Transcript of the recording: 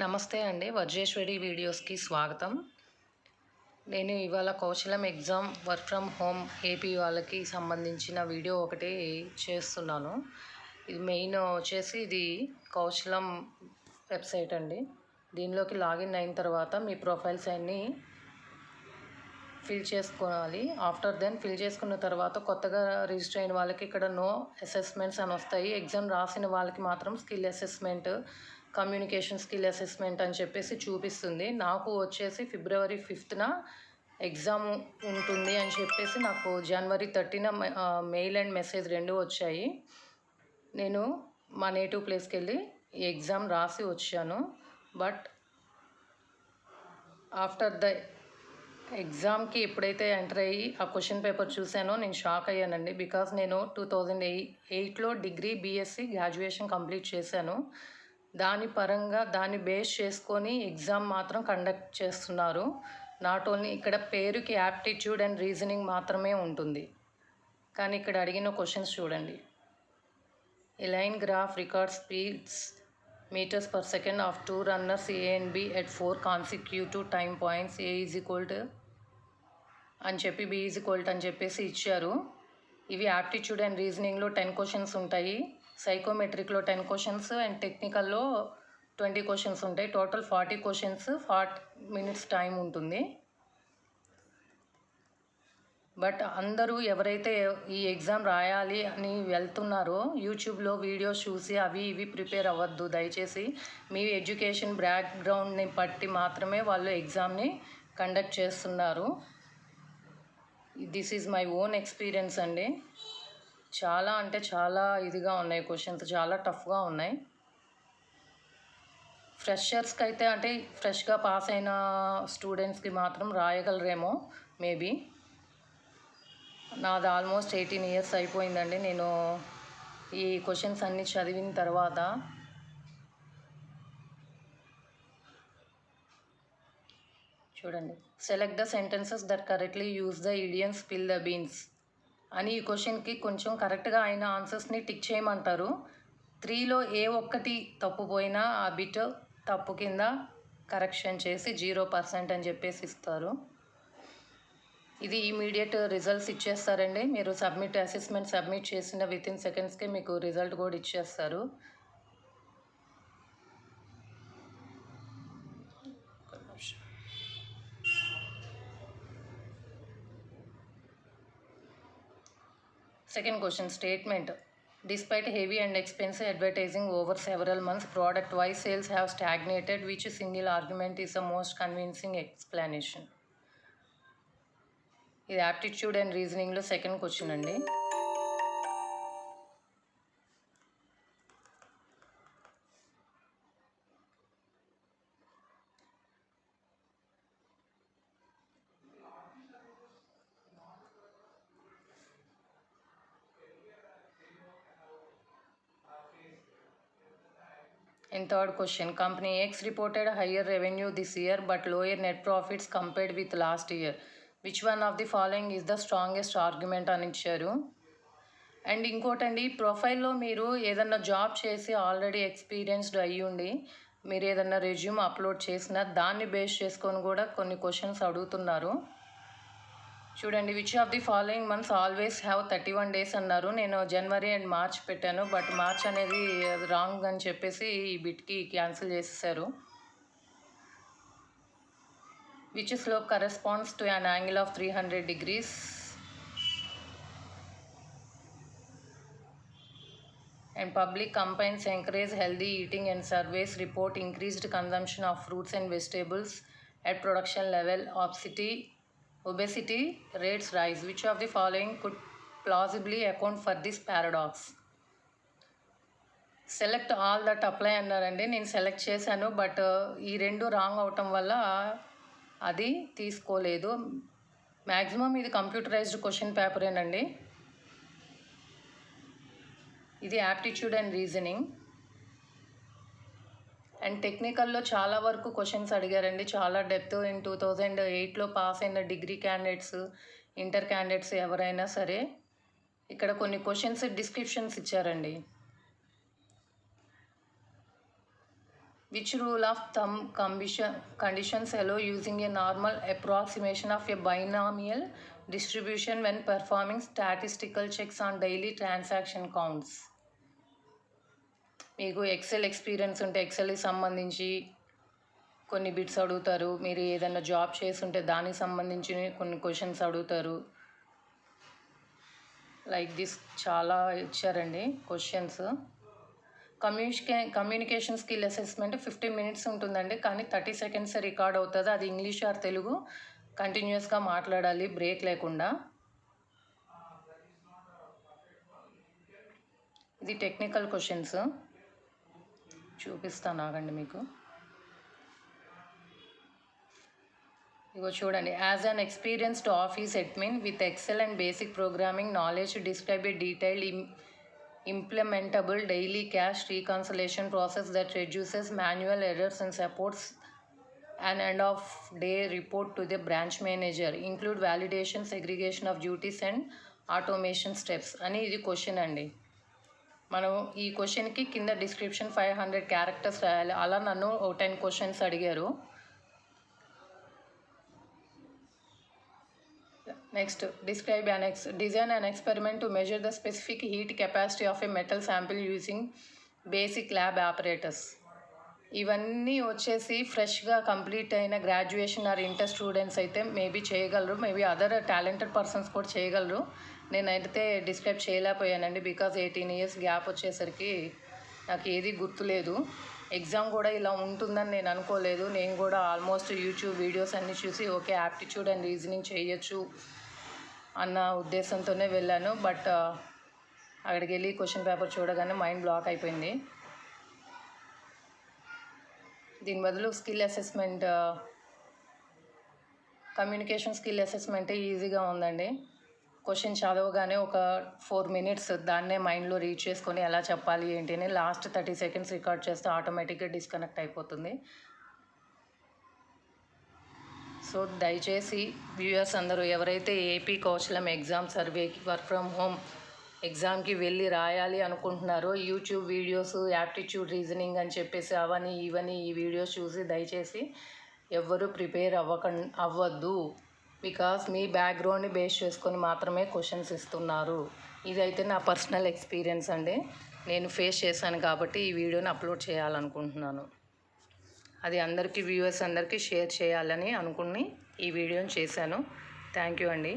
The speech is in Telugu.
నమస్తే అండి, వజ్రేశ్వరి వీడియోస్కి స్వాగతం. నేను ఇవాళ Kaushalam exam work from home AP వాళ్ళకి సంబంధించిన వీడియో ఒకటి చేస్తున్నాను. ఇది మెయిన్ వచ్చేసి ఇది కౌశలం వెబ్సైట్ అండి. దీనిలోకి లాగిన్ అయిన తర్వాత మీ ప్రొఫైల్స్ అన్నీ ఫిల్ చేసుకోవాలి. ఆఫ్టర్ దెన్ ఫిల్ చేసుకున్న తర్వాత కొత్తగా రిజిస్టర్ అయిన వాళ్ళకి ఇక్కడ నో అసెస్మెంట్స్ అని వస్తాయి. ఎగ్జామ్ రాసిన వాళ్ళకి మాత్రం skill assessment, communication skill assessment అని చెప్పేసి చూపిస్తుంది. నాకు వచ్చేసి February 5th ఎగ్జామ్ ఉంటుంది అని చెప్పేసి నాకు January 30 మెయిల్ అండ్ మెసేజ్ రెండు వచ్చాయి. నేను మా నేటివ్ ప్లేస్కి వెళ్ళి ఈ ఎగ్జామ్ రాసి వచ్చాను. బట్ ఆఫ్టర్ ద ఎగ్జామ్కి ఎప్పుడైతే ఎంటర్ అయ్యి ఆ క్వశ్చన్ పేపర్ చూసానో నేను షాక్ అయ్యానండి. బికాస్ నేను 2008లో డిగ్రీ బీఎస్సీ గ్రాడ్యుయేషన్ కంప్లీట్ చేశాను. దాని పరంగా దాన్ని బేస్ చేసుకొని ఎగ్జామ్ మాత్రం కండక్ట్ చేస్తున్నారు. నాట్ ఓన్లీ ఇక్కడ పేరుకి యాప్టిట్యూడ్ అండ్ రీజనింగ్ మాత్రమే ఉంటుంది. కానీ ఇక్కడ అడిగిన క్వశ్చన్స్ చూడండి. A line graph records speeds meters per second of two runners A and B at 4 consecutive time points. A is equal to అని చెప్పి B is equal to అని చెప్పేసి ఇచ్చారు. ఇవి యాప్టిట్యూడ్ అండ్ రీజనింగ్లో 10 క్వశ్చన్స్ ఉంటాయి, సైకోమెట్రిక్లో 10 క్వశ్చన్స్ అండ్ టెక్నికల్లో 20 క్వశ్చన్స్ ఉంటాయి. టోటల్ 40 క్వశ్చన్స్, 40 minutes టైం ఉంటుంది. బట్ అందరూ ఎవరైతే ఈ ఎగ్జామ్ రాయాలి అని వెళ్తున్నారో యూట్యూబ్లో వీడియోస్ చూసి అవి ఇవి ప్రిపేర్ అవ్వద్దు. దయచేసి మీ ఎడ్యుకేషన్ బ్యాక్గ్రౌండ్ని బట్టి మాత్రమే వాళ్ళు ఎగ్జామ్ని కండక్ట్ చేస్తున్నారు. This is my own experience అండి. చాలా అంటే చాలా ఇదిగా ఉన్నాయి, క్వశ్చన్స్ చాలా టఫ్గా ఉన్నాయి. ఫ్రెషర్స్కి అయితే అంటే ఫ్రెష్గా పాస్ అయిన స్టూడెంట్స్కి మాత్రం రాయగలరేమో మేబీ. నాది ఆల్మోస్ట్ 18 years అయిపోయిందండి నేను ఈ క్వశ్చన్స్ అన్నీ చదివిన తర్వాత. చూడండి, select the sentences that correctly use the idioms spill the beans అని ఈ క్వశ్చన్కి కొంచెం కరెక్ట్గా అయిన ఆన్సర్స్ని టిక్ చేయమంటారు. 3లో ఏ ఒక్కటి తప్పు పోయినా ఆ బిట్ తప్పు కింద కరెక్షన్ చేసి 0% అని చెప్పేసి ఇస్తారు. ఇది ఇమీడియట్ రిజల్ట్స్ ఇచ్చేస్తారండి. మీరు అసెస్మెంట్ సబ్మిట్ చేసిన వితిన్ సెకండ్స్కే మీకు రిజల్ట్ కూడా ఇచ్చేస్తారు. Second question, statement. Despite heavy and expensive advertising over several months, product-wise sales have stagnated. Which single argument is the most convincing explanation? ఇది యాప్టిట్యూడ్ అండ్ రీజనింగ్లో సెకండ్ క్వశ్చన్ అండి. In third question, company X reported higher revenue this year but lower net profits compared with last year. Which one of the following is the strongest argument అని ఇచ్చారు. అండ్ ఇంకోటండి, ప్రొఫైల్లో మీరు ఏదన్నా జాబ్ చేసి ఆల్రెడీ ఎక్స్పీరియన్స్డ్ అయ్యుండి మీరు ఏదన్నా రెజ్యూమ్ అప్లోడ్ చేసినా దాన్ని బేస్ చేసుకొని కూడా కొన్ని క్వశ్చన్స్ అడుగుతున్నారు. చూడండి, which of the following months always have 31 days అన్నారు. నేను జనవరి అండ్ మార్చ్ పెట్టాను, బట్ మార్చ్ అనేది రాంగ్ అని చెప్పేసి ఈ బిట్కి క్యాన్సిల్ చేసేసారు. Which slope corresponds to an angle of 300 degrees? And public campaigns encourage healthy eating and surveys report increased consumption of fruits and vegetables at production level. Obesity rates rise. Which of the following could plausibly account for this paradox? Select all that apply అన్నారండి. నేను సెలెక్ట్ చేశాను, బట్ ఈ రెండు రాంగ్ అవటం వల్ల అది తీసుకోలేదు. మ్యాక్సిమం ఇది కంప్యూటరైజ్డ్ క్వశ్చన్ పేపరేనండి. ఇది యాప్టిట్యూడ్ అండ్ రీజనింగ్. అండ్ టెక్నికల్లో చాలా వరకు క్వశ్చన్స్ అడిగారండి, చాలా డెప్త్. ఇన్ 2008లో పాస్ అయిన డిగ్రీ క్యాండిడేట్స్, ఇంటర్ క్యాండిడేట్స్ ఎవరైనా సరే ఇక్కడ కొన్ని క్వశ్చన్స్ డిస్క్రిప్షన్స్ ఇచ్చారండి. Which rule of thumb conditions allow using a normal approximation of a binomial distribution when performing statistical checks on daily transaction counts? మీకు ఎక్సెల్ ఎక్స్పీరియన్స్ ఉంటే ఎక్సెల్కి సంబంధించి కొన్ని బిట్స్ అడుగుతారు. మీరు ఏదైనా జాబ్ చేస్తుంటే దానికి సంబంధించి కొన్ని క్వశ్చన్స్ అడుగుతారు. లైక్ దిస్ చాలా ఇచ్చారండి questions. Communication skill assessment 15 minutes ఉంటుందండి, కానీ 30 seconds రికార్డ్ అవుతుంది. అది ఇంగ్లీష్ ఆర్ తెలుగు కంటిన్యూస్గా మాట్లాడాలి, బ్రేక్ లేకుండా. ఇది టెక్నికల్ క్వశ్చన్స్ చూపిస్తాను, ఆగండి మీకు. ఇగో చూడండి. As an experienced office admin with Excel and basic programming knowledge describe a detailed implementable daily cash reconciliation process that reduces manual errors and supports an end of day report to the branch manager, include validation, segregation of duties and automation steps అని ఇది క్వశ్చన్ అండి. మనం ఈ క్వశ్చన్కి కింద డిస్క్రిప్షన్ 500 characters రాయాలి. అలా నన్ను 10 questions అడిగారు. Next, design an experiment to measure the specific heat capacity of a metal sample using basic lab apparatus. ఇవన్నీ వచ్చేసి ఫ్రెష్గా కంప్లీట్ అయిన గ్రాడ్యుయేషన్ ఆర్ ఇంటర్ స్టూడెంట్స్ అయితే మేబీ చేయగలరు, మేబీ అదర్ టాలెంటెడ్ పర్సన్స్ కూడా చేయగలరు. నేనైతే డిస్క్రైబ్ చేయలేకపోయానండి, బికాజ్ 18 years గ్యాప్ వచ్చేసరికి నాకు ఏది గుర్తులేదు. ఎగ్జామ్ కూడా ఇలా ఉంటుందని నేను అనుకోలేదు. నేను కూడా ఆల్మోస్ట్ యూట్యూబ్ వీడియోస్ అన్నీ చూసి ఓకే యాప్టిట్యూడ్ అండ్ రీజనింగ్ చేయొచ్చు అన్న ఉద్దేశంతోనే వెళ్ళాను. బట్ అక్కడికి వెళ్ళి క్వశ్చన్ పేపర్ చూడగానే మైండ్ బ్లాక్ అయిపోయింది. దీని బదులు స్కిల్ అసెస్మెంట్, కమ్యూనికేషన్ స్కిల్ అసెస్మెంటే ఈజీగా ఉందండి. క్వశ్చన్ చదవగానే ఒక 4 minutes దాన్నే మైండ్లో రీడ్ చేసుకొని ఎలా చెప్పాలి ఏంటి అని లాస్ట్ 30 seconds రికార్డ్ చేస్తే ఆటోమేటిక్గా డిస్కనెక్ట్ అయిపోతుంది. సో దయచేసి వ్యూయర్స్ అందరూ ఎవరైతే ఏపీ కౌశలం ఎగ్జామ్ సర్వేకి వర్క్ ఫ్రమ్ హోమ్ ఎగ్జామ్కి వెళ్ళి రాయాలి అనుకుంటున్నారో, యూట్యూబ్ వీడియోస్ యాప్టిట్యూడ్ రీజనింగ్ అని చెప్పేసి అవని ఇవని ఈ వీడియోస్ చూసి దయచేసి ఎవ్వరూ ప్రిపేర్ అవ్వద్దు. బికాస్ మీ బ్యాక్గ్రౌండ్ని బేస్ చేసుకొని మాత్రమే క్వశ్చన్స్ ఇస్తున్నారు. ఇదైతే నా పర్సనల్ ఎక్స్పీరియన్స్ అండి, నేను ఫేస్ చేశాను కాబట్టి ఈ వీడియోని అప్లోడ్ చేయాలనుకుంటున్నాను. అది అందరికీ వ్యూవర్స్ అందరికీ షేర్ చేయాలని అనుకుని ఈ వీడియోని చేశాను. థ్యాంక్ యూ అండి.